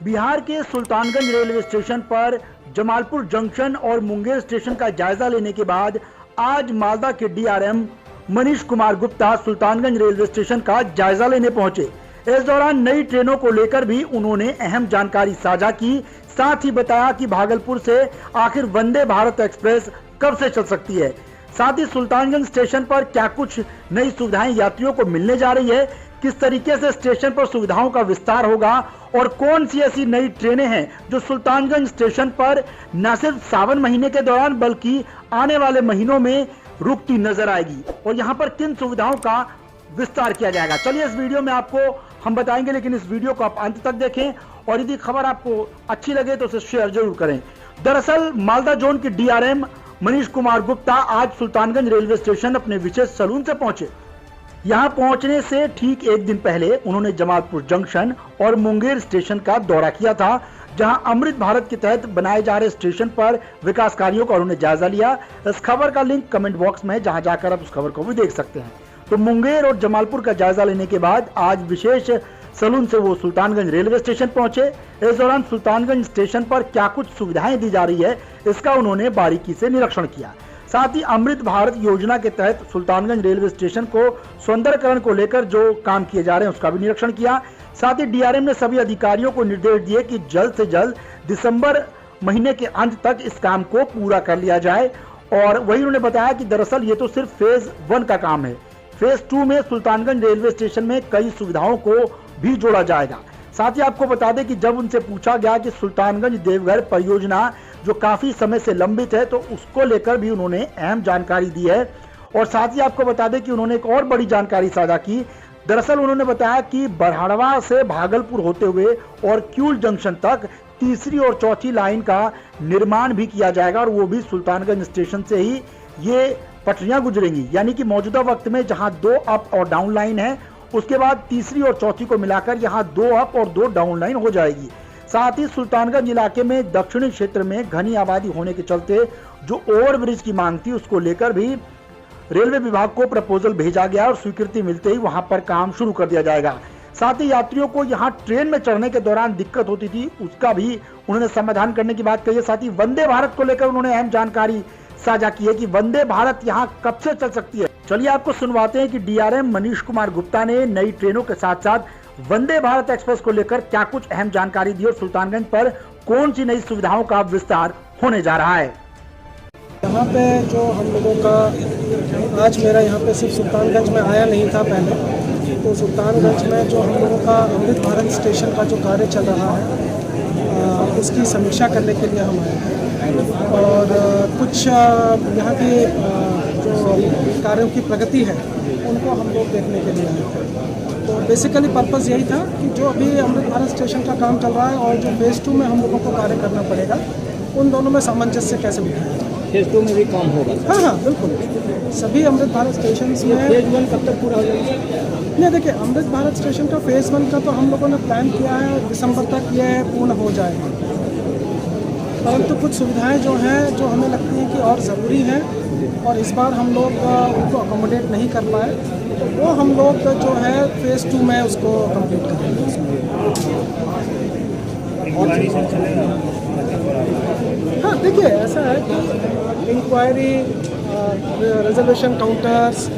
बिहार के Sultanganj railway station पर Jamalpur junction और मुंगेर स्टेशन का जायजा लेने के बाद आज मालदा के DRM Manish Kumar Gupta Sultanganj railway station का जायजा लेने पहुंचे। इस दौरान नई ट्रेनों को लेकर भी उन्होंने अहम जानकारी साझा की। साथ ही बताया कि भागलपुर से आखिर वंदे भारत एक्सप्रेस कब से चल सकती है। साथ ही सुल्तानगंज स्टेशन पर क्या कुछ नई सुविधाएं यात्रियों को मिलने जा रही है, किस तरीके से स्टेशन पर सुविधाओं का विस्तार होगा और कौन सी ऐसी नई ट्रेनें हैं जो सुल्तानगंज स्टेशन पर न सिर्फ सावन महीने के दौरान बल्कि आने वाले महीनों में रुकती नजर आएगी और यहाँ पर किन सुविधाओं का विस्तार किया जाएगा। चलिए इस वीडियो में आपको हम बताएंगे, लेकिन इस वीडियो को आप अंत तक देखें और यदि खबर आपको अच्छी लगे तो उसे शेयर जरूर करें। दरअसल मालदा जोन के डीआरएम मनीष कुमार गुप्ता आज सुल्तानगंज रेलवे स्टेशन अपने विशेष सैलून से पहुंचे। यहां पहुंचने से ठीक एक दिन पहले उन्होंने जमालपुर जंक्शन और मुंगेर स्टेशन का दौरा किया था, जहां अमृत भारत के तहत बनाए जा रहे स्टेशन पर विकास कार्यों का उन्होंने जायजा लिया। इस खबर का लिंक कमेंट बॉक्स में है, जहां जाकर आप उस खबर को भी देख सकते हैं। तो मुंगेर और जमालपुर का जायजा लेने के बाद आज विशेष सैलून से वो सुल्तानगंज रेलवे स्टेशन पहुंचे। इस दौरान सुल्तानगंज स्टेशन पर क्या कुछ सुविधाएं दी जा रही है, इसका उन्होंने बारीकी से निरीक्षण किया। साथ ही अमृत भारत योजना के तहत सुल्तानगंज रेलवे स्टेशन को सौंदर्यकरण को लेकर जो काम किए जा रहे हैं उसका भी निरीक्षण किया। साथ ही डीआरएम ने सभी अधिकारियों को निर्देश दिए कि जल्द से जल्द दिसंबर महीने के अंत तक इस काम को पूरा कर लिया जाए। और वही उन्होंने बताया कि दरअसल ये तो सिर्फ फेज 1 का काम है। फेज 2 में सुल्तानगंज रेलवे स्टेशन में कई सुविधाओं को भी जोड़ा जाएगा। साथ ही आपको बता दें कि जब उनसे पूछा गया कि सुल्तानगंज देवघर परियोजना जो काफी समय से लंबित है, तो उसको लेकर भी उन्होंने अहम जानकारी दी है। और साथ ही आपको बता दें कि उन्होंने एक और बड़ी जानकारी साझा की। दरअसल उन्होंने बताया कि बरहाड़वा से भागलपुर होते हुए और क्यूल जंक्शन तक तीसरी और चौथी लाइन का निर्माण भी किया जाएगा और वो भी सुल्तानगंज स्टेशन से ही ये पटरियां गुजरेंगी। यानी कि मौजूदा वक्त में जहां 2 अप और डाउन लाइन है, उसके बाद तीसरी और चौथी को मिलाकर यहां 2 अप और 2 डाउन लाइन हो जाएगी। साथ ही सुल्तानगंज इलाके में दक्षिणी क्षेत्र में घनी आबादी होने के चलते जो ओवरब्रिज की मांग थी, उसको लेकर भी रेलवे विभाग को प्रपोजल भेजा गया और स्वीकृति मिलते ही वहां पर काम शुरू कर दिया जाएगा। साथ ही यात्रियों को यहां ट्रेन में चढ़ने के दौरान दिक्कत होती थी, उसका भी उन्होंने समाधान करने की बात कही है। साथ ही वंदे भारत को लेकर उन्होंने अहम जानकारी साझा की है कि वंदे भारत यहां कब से चल सकती है। चलिए आपको सुनवाते हैं कि डीआरएम मनीष कुमार गुप्ता ने नई ट्रेनों के साथ साथ वंदे भारत एक्सप्रेस को लेकर क्या कुछ अहम जानकारी दी और सुल्तानगंज पर कौन सी नई सुविधाओं का विस्तार होने जा रहा है। यहाँ पे जो हम लोगों का आज मेरा यहाँ पे सिर्फ सुल्तानगंज में आया नहीं था पहले, तो सुल्तानगंज में जो हम लोगों का अमृत भारत स्टेशन का जो कार्य चल रहा है उसकी समीक्षा करने के लिए हम आए हैं और कुछ यहाँ की जो कार्यों की प्रगति है उनको हम लोग देखने के लिए आए थे। तो बेसिकली पर्पज़ यही था कि जो अभी अमृत भारत स्टेशन का काम चल रहा है और जो फेज़ 2 में हम लोगों को कार्य करना पड़ेगा, उन दोनों में सामंजस्य कैसे बिठाया जाए। फेज 2 में भी काम होगा? हाँ बिल्कुल, सभी अमृत भारत स्टेशन में। फेज 1 कब तक पूरा हो जाएगा? नहीं, देखिए अमृत भारत स्टेशन का फेज़ 1 का तो हम लोगों ने प्लान किया है दिसंबर तक ये पूर्ण हो जाएगा, परंतु कुछ सुविधाएं जो हैं जो हमें लगती हैं कि और ज़रूरी हैं और इस बार हम लोग उनको अकोमोडेट नहीं कर पाए, तो वो हम लोग जो है फेज़ 2 में उसको कंप्लीट करेंगे। हाँ देखिए, ऐसा है कि इंक्वायरी, रिजर्वेशन काउंटर्स,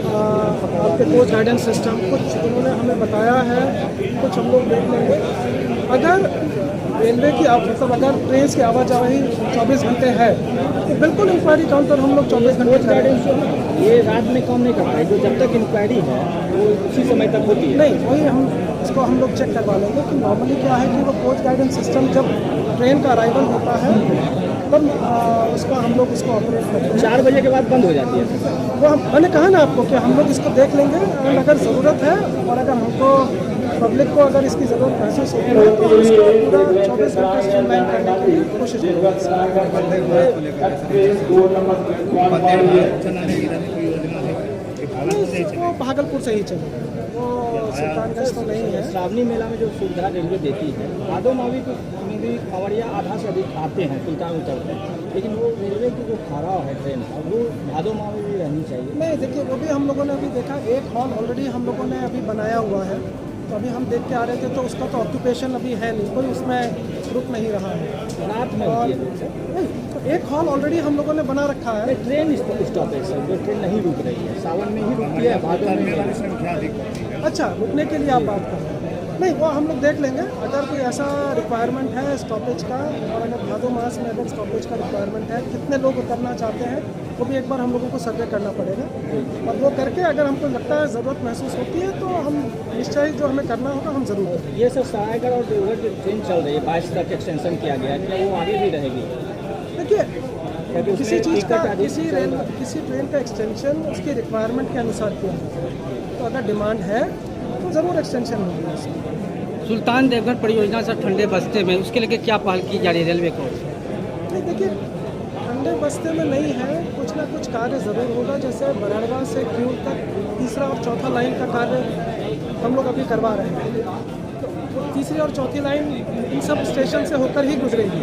आपके कोच गाइडेंस सिस्टम, कुछ उन्होंने हमें बताया है, कुछ हम लोग देख लेंगे। अगर रेलवे की मतलब अगर ट्रेन की आवाजाही 24 घंटे है तो बिल्कुल इंक्वायरी काउंटर हम लोग 24 घंटे गाइडेंस ये रात में काम नहीं करता है, जो जब तक इंक्वायरी है वो उसी समय तक होती है। नहीं, वही हम इसको हम लोग चेक करवा लेंगे कि नॉर्मली क्या है कि वो कोच गाइडेंस सिस्टम जब ट्रेन का अराइवल होता है तब उसका हम लोग उसको ऑपरेट करते हैं। 4 बजे के बाद बंद हो जाती है वो मैंने कहा ना आपको कि हम लोग इसको देख लेंगे और अगर ज़रूरत है और अगर हमको पब्लिक को अगर इसकी ज़रूरत महसूस होती है तो इसको पूरा 24 घंटे स्ट्रीमलाइन करने की कोशिश करेंगे। वो भागलपुर से ही चलेगा, वो सुल्तानगंज तो नहीं है। श्रावणी मेला में जो सुविधा रेलवे देती है, भादो मावी में भी कांवड़िया आधा से अधिक आते हैं, सुल्तान उतरते हैं, लेकिन वो रेलवे की जो खराब है ट्रेन वो भादो मावी भी रहनी चाहिए। नहीं देखिए, वो भी हम लोगों ने अभी देखा, एक हॉल ऑलरेडी हम लोगों ने अभी बनाया हुआ है तो अभी हम देख के आ रहे थे तो उसका तो ऑक्यूपेशन अभी है नहीं, कोई उसमें रुक नहीं रहा है। रात में और होती है सर? नहीं, तो एक हॉल ऑलरेडी हम लोगों ने बना रखा है। ट्रेन स्टॉपेज सर, जो ट्रेन नहीं रुक रही है, सावन में ही रुकती है, भादों में नहीं। अच्छा, रुकने के लिए आप बात कर रहे हैं? नहीं, वो हम लोग देख लेंगे। अगर कोई ऐसा रिक्वायरमेंट है स्टॉपेज का, और अगर भादो मास में अगर स्टॉपेज का रिक्वायरमेंट है, कितने लोग उतरना चाहते हैं, वो भी एक बार हम लोगों को सर्वे करना पड़ेगा। और वो करके अगर हमको लगता है ज़रूरत महसूस होती है तो हम निश्चय जो हमें करना होगा हम ज़रूर करेंगे। ये सर सरायगढ़ और देवघर जो ट्रेन चल रही है 22 तक एक्सटेंशन किया गया है, क्या वो आगे भी रहेगी? देखिए, किसी चीज़ का किसी ट्रेन का एक्सटेंशन उसकी रिक्वायरमेंट के अनुसार किया जाता है। तो अगर डिमांड है तो ज़रूर एक्सटेंशन होगी उसकी। सुल्तान देवगढ़ परियोजना से ठंडे बस्ते में उसके लिए क्या पहल की जा रही है रेलवे को? नहीं, देखिए, ठंडे बस्ते में नहीं है, कुछ ना कुछ कार्य ज़रूर होगा। जैसे बरड़वा से क्यूल तक तीसरा और चौथा लाइन का कार्य हम लोग अभी करवा रहे हैं। तो तीसरी और चौथी लाइन इन सब स्टेशन से होकर ही गुजरेगी।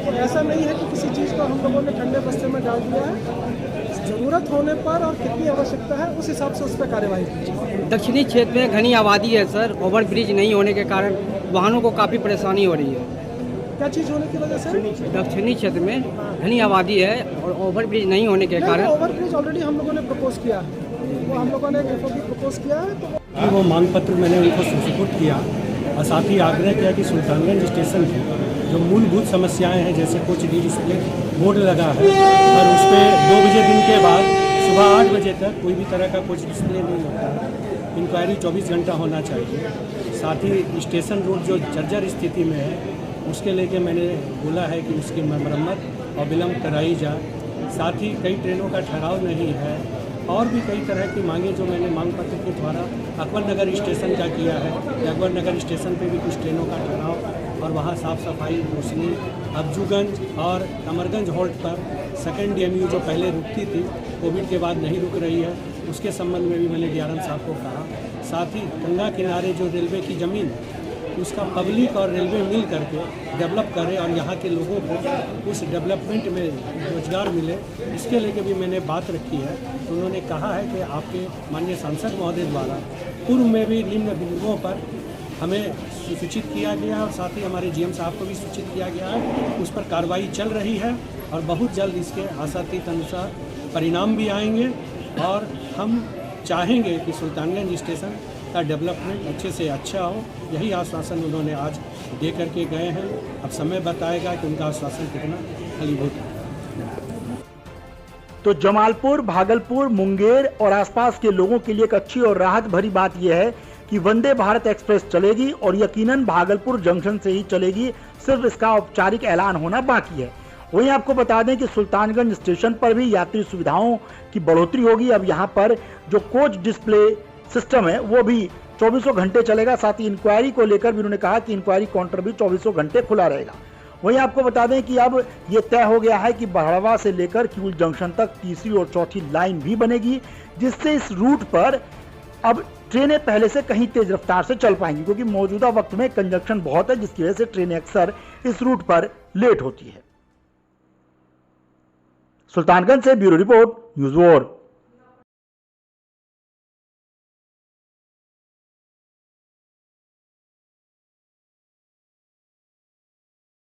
तो ऐसा नहीं है कि किसी चीज़ को हम लोगों ने ठंडे बस्ते में डाल दिया है। ज़रूरत होने पर और कितनी आवश्यकता है उस हिसाब से उस पर कार्यवाही कीजिए। दक्षिणी क्षेत्र में घनी आबादी है सर, ओवर ब्रिज नहीं होने के कारण वाहनों को काफ़ी परेशानी हो रही है। क्या चीज़ होने की वजह से? दक्षिणी क्षेत्र में घनी आबादी है और ओवर ब्रिज नहीं होने के कारण ओवर ब्रिज ऑलरेडी हम लोगों ने प्रपोज किया है। वो हम लोगों ने FOP प्रपोज किया है। तो वो मांग पत्र मैंने उनको सुपुर्द किया और साथ ही आग्रह किया कि सुल्तानगंज स्टेशन की जो मूलभूत समस्याएं हैं, जैसे कुछ डिस्प्ले बोर्ड लगा है और उस पर 2 बजे दिन के बाद सुबह 8 बजे तक कोई भी तरह का कुछ डिस्प्ले नहीं होता है। इंक्वायरी 24 घंटा होना चाहिए। साथ ही स्टेशन रोड जो जर्जर स्थिति में है उसके लेके मैंने बोला है कि उसकी मरम्मत और विलम्ब कराई जाए। साथ ही कई ट्रेनों का ठहराव नहीं है और भी कई तरह की मांगे जो मैंने मांग पत्र के द्वारा अकबर नगर स्टेशन का किया है। अकबर नगर स्टेशन पे भी कुछ ट्रेनों का ठहराव और वहाँ साफ़ सफाई, रोशनी, अफजूगंज और कमरगंज हॉल्ट पर सेकेंड DMU जो पहले रुकती थी, कोविड के बाद नहीं रुक रही है, उसके संबंध में भी मैंने DRM साहब को कहा। साथ ही गंगा किनारे जो रेलवे की ज़मीन उसका पब्लिक और रेलवे मिल करके डेवलप करे और यहाँ के लोगों को उस डेवलपमेंट में रोजगार मिले, इसके लेके भी मैंने बात रखी है। तो उन्होंने कहा है कि आपके माननीय सांसद महोदय द्वारा पूर्व में भी निम्न बिंदुओं पर हमें सूचित किया गया और साथ ही हमारे GM साहब को भी सूचित किया गया है। उस पर कार्रवाई चल रही है और बहुत जल्द इसके आशातीत अनुसार परिणाम भी आएंगे और हम चाहेंगे कि सुल्तानगंज स्टेशन का डेवलपमेंट अच्छे से अच्छा हो। यही आश्वासन उन्होंने आज दे करके गए हैं। अब समय बताएगा कि उनका आश्वासन कितना फलीभूत है। तो जमालपुर, भागलपुर, मुंगेर और आसपास के लोगों के लिए एक अच्छी और राहत भरी बात यह है कि वंदे भारत एक्सप्रेस चलेगी और यकीनन भागलपुर जंक्शन से ही चलेगी। सिर्फ इसका औपचारिक ऐलान होना बाकी है। वहीं आपको बता दें कि सुल्तानगंज स्टेशन पर भी यात्री सुविधाओं की बढ़ोतरी होगी। अब यहाँ पर जो कोच डिस्प्ले सिस्टम है वो भी 24 घंटे चलेगा। साथ ही इंक्वायरी को लेकर भी उन्होंने कहा कि इंक्वायरी काउंटर भी 24 घंटे खुला रहेगा। वहीं आपको बता दें कि अब ये तय हो गया है कि बहड़वा से लेकर किऊल जंक्शन तक तीसरी और चौथी लाइन भी बनेगी, जिससे इस रूट पर अब ट्रेनें पहले से कहीं तेज रफ्तार से चल पाएंगी, क्योंकि मौजूदा वक्त में कंजक्शन बहुत है, जिसकी वजह से ट्रेनें अक्सर इस रूट पर लेट होती है। सुल्तानगंज से ब्यूरो रिपोर्ट, न्यूज़ 4।